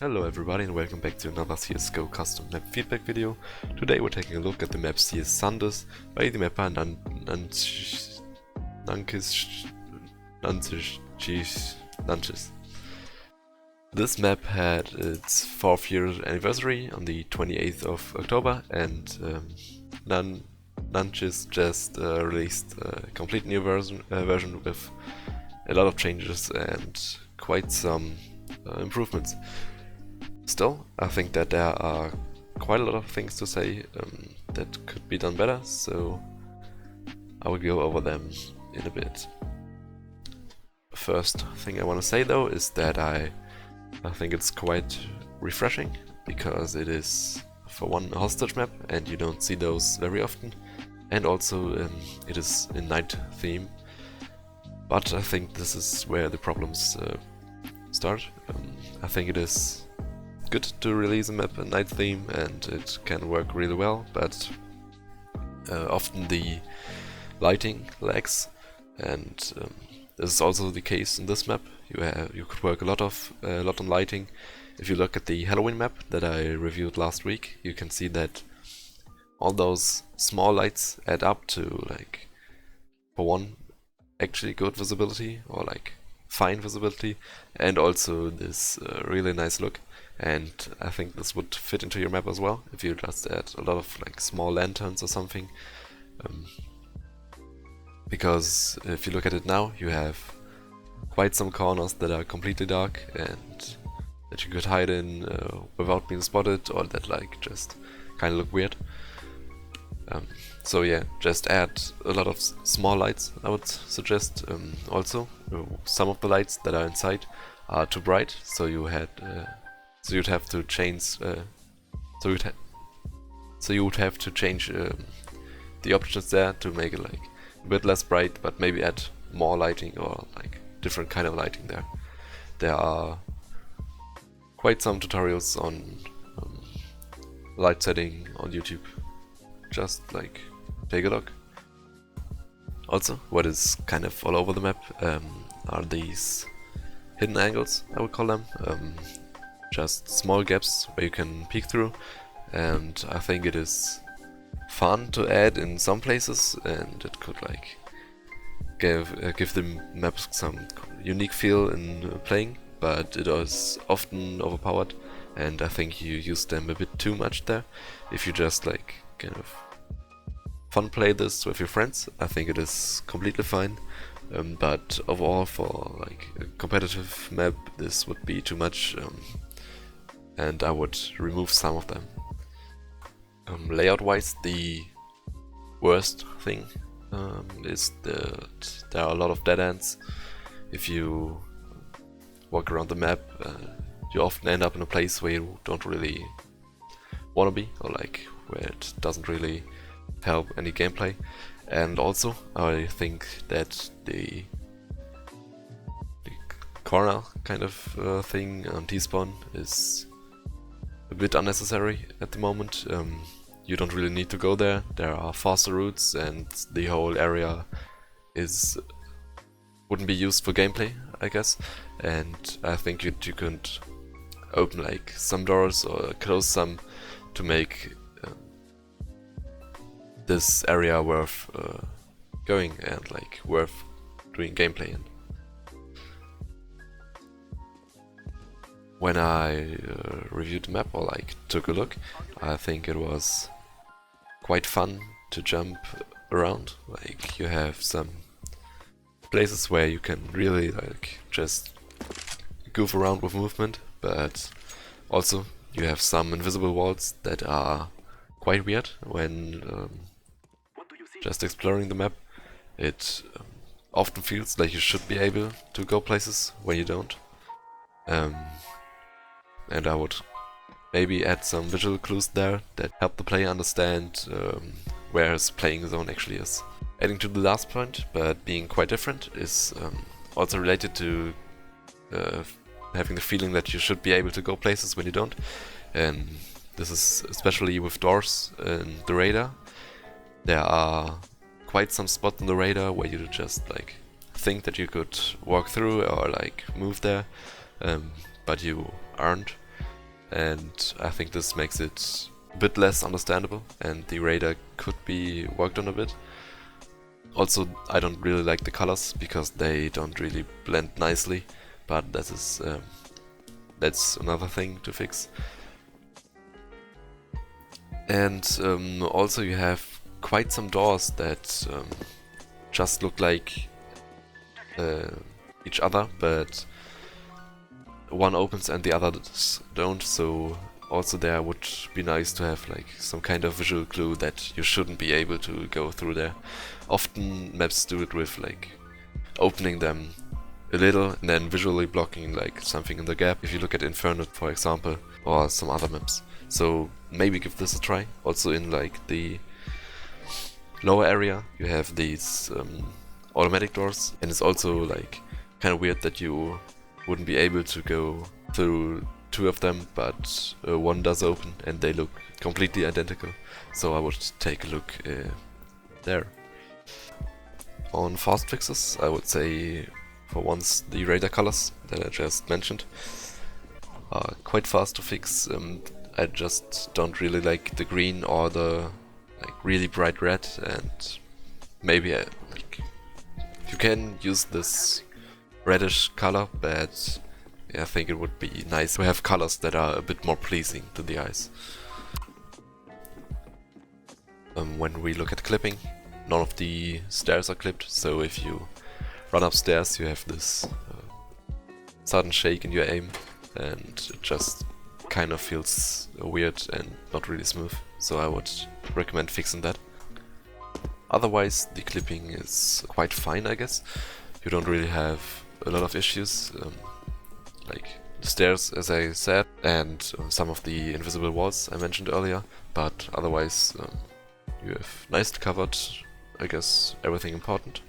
Hello everybody and welcome back to another CSGO custom map feedback video. Today we're taking a look at the map CS Sandus by the mapper Nanchis. This map had its 4th year anniversary on the 28th of October and Nanchis just released a complete new version with a lot of changes and quite some improvements. Still, I think that there are quite a lot of things to say that could be done better, so I will go over them in a bit. First thing I want to say though is that I think it's quite refreshing, because it is, for one, a hostage map and you don't see those very often, and also it is in night theme. But I think this is where the problems start. I think it is good to release a map in night theme and it can work really well, but often the lighting lags, and this is also the case in this map. You could work a lot on lighting. If you look at the Halloween map that I reviewed last week, you can see that all those small lights add up to, like, for one, actually good visibility, or like fine visibility, and also this really nice look. And I think this would fit into your map as well if you just add a lot of like small lanterns or something. Because if you look at it now, you have quite some corners that are completely dark and that you could hide in without being spotted, or that like just kind of look weird. So yeah, just add a lot of small lights, I would suggest. Also, some of the lights that are inside are too bright, so you'd have to change. So you would have to change the options there to make it like a bit less bright, but maybe add more lighting or like different kind of lighting there. There are quite some tutorials on light setting on YouTube. Just like take a look. Also, what is kind of all over the map are these hidden angles, I would call them. Just small gaps where you can peek through, and I think it is fun to add in some places, and it could like give the map some unique feel in playing, but it is often overpowered, and I think you use them a bit too much there. If you just like kind of fun play this with your friends, I think it is completely fine, but overall for like a competitive map this would be too much, and I would remove some of them. Layout wise, the worst thing is that there are a lot of dead ends. If you walk around the map, you often end up in a place where you don't really want to be, or like where it doesn't really help any gameplay. And also, I think that the corner kind of thing on T-spawn is a bit unnecessary at the moment. You don't really need to go there. There are faster routes, and the whole area wouldn't be used for gameplay, I guess. And I think you could open like some doors or close some to make this area worth going and like worth doing gameplay in. When I reviewed the map, or like took a look, I think it was quite fun to jump around. Like, you have some places where you can really like just goof around with movement, but also you have some invisible walls that are quite weird when just exploring the map. It often feels like you should be able to go places when you don't. And I would maybe add some visual clues there that help the player understand where his playing zone actually is. Adding to the last point, but being quite different, is also related to having the feeling that you should be able to go places when you don't. And this is especially with doors in the radar. There are quite some spots in the radar where you just like think that you could walk through or like move there, but you aren't. and I think this makes it a bit less understandable, and the radar could be worked on a bit. Also, I don't really like the colors because they don't really blend nicely, but that's another thing to fix. And also you have quite some doors that just look like each other, but one opens and the others don't, so also there would be nice to have like some kind of visual clue that you shouldn't be able to go through there. Often maps do it with like opening them a little and then visually blocking like something in the gap, if you look at Inferno for example, or some other maps. So maybe give this a try. Also in like the lower area you have these automatic doors, and it's also like kind of weird that you wouldn't be able to go through two of them, but one does open and they look completely identical. So I would take a look there. On fast fixes, I would say for once the radar colors that I just mentioned are quite fast to fix. I just don't really like the green or the like really bright red, and maybe like, you can use this reddish color, but yeah, I think it would be nice to have colors that are a bit more pleasing to the eyes. When we look at clipping, none of the stairs are clipped, so if you run upstairs you have this sudden shake in your aim, and it just kind of feels weird and not really smooth, so I would recommend fixing that. Otherwise the clipping is quite fine, I guess. You don't really have a lot of issues, like the stairs as I said, and some of the invisible walls I mentioned earlier, but otherwise you have nicely covered, I guess, everything important.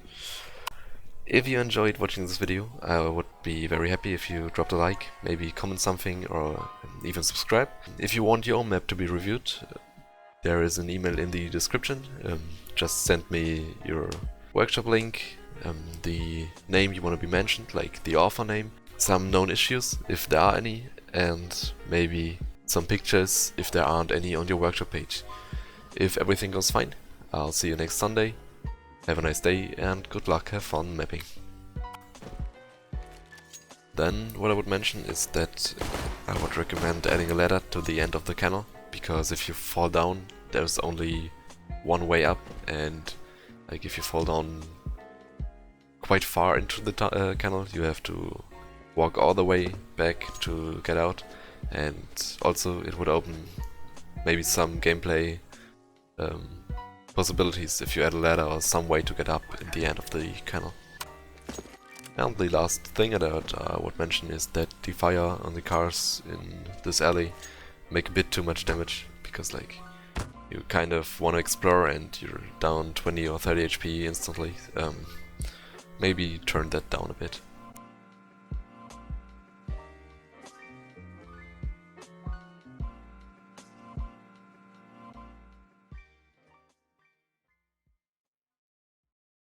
If you enjoyed watching this video, I would be very happy if you dropped a like, maybe comment something, or even subscribe. If you want your map to be reviewed, there is an email in the description. Just send me your workshop link, the name you want to be mentioned, like the author name, some known issues, if there are any, and maybe some pictures, if there aren't any on your workshop page. If everything goes fine, I'll see you next Sunday. Have a nice day and good luck, have fun mapping. Then what I would mention is that I would recommend adding a ladder to the end of the canal, because if you fall down there's only one way up, and like if you fall down quite far into the canal you have to walk all the way back to get out, and also it would open maybe some gameplay possibilities if you add a ladder or some way to get up in the end of the canal. And the last thing that I would mention is that the fire on the cars in this alley make a bit too much damage, because like you kind of want to explore and you're down 20 or 30 HP instantly. Maybe turn that down a bit.